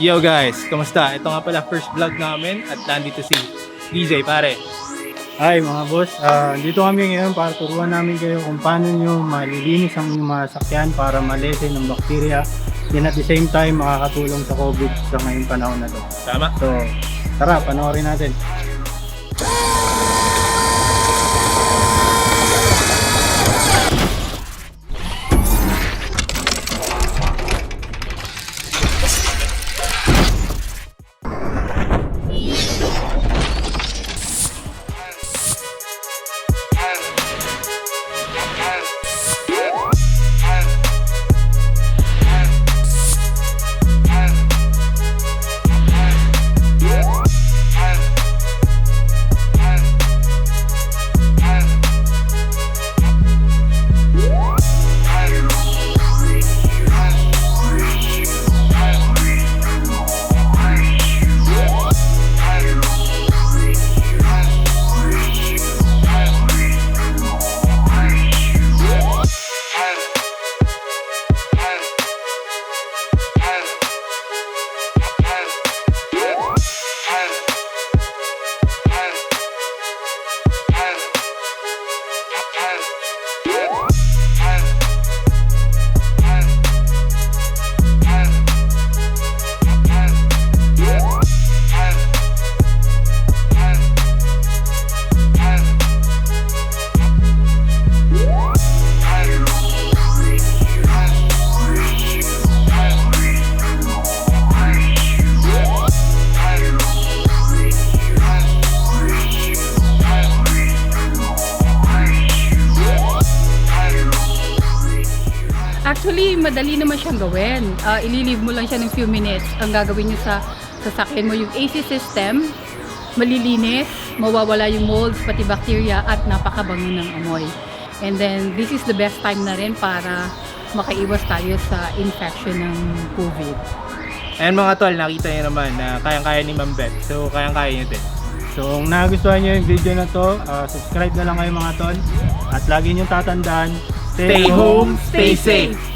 Yo guys, kamusta? Ito nga pala first vlog namin at nandito si DJ pare. Hi mga boss, dito kami ngayon para turuan namin kayo kung paano nyo malilinis ang inyong mga sakyan para malesen ng bakterya. Then at the same time makakatulong sa COVID sa ngayong panahon na to. Tama? So tara, panoorin natin. Actually, madali naman siyang gawin. Ililive mo lang siya ng few minutes. Ang gagawin nyo sa sasakyan mo yung AC system, malilinis, mawawala yung molds, pati bacteria, at napakabango ng amoy. And then, this is the best time na rin para makaiwas tayo sa infection ng COVID. And mga tol, nakita niyo naman na kayang-kaya ni Ma'am Beth. So, kayang-kaya niyo din. So kung nagustuhan nyo yung video na to, subscribe na lang kayo mga tol. At lagi nyo tatandaan, Stay home, stay safe!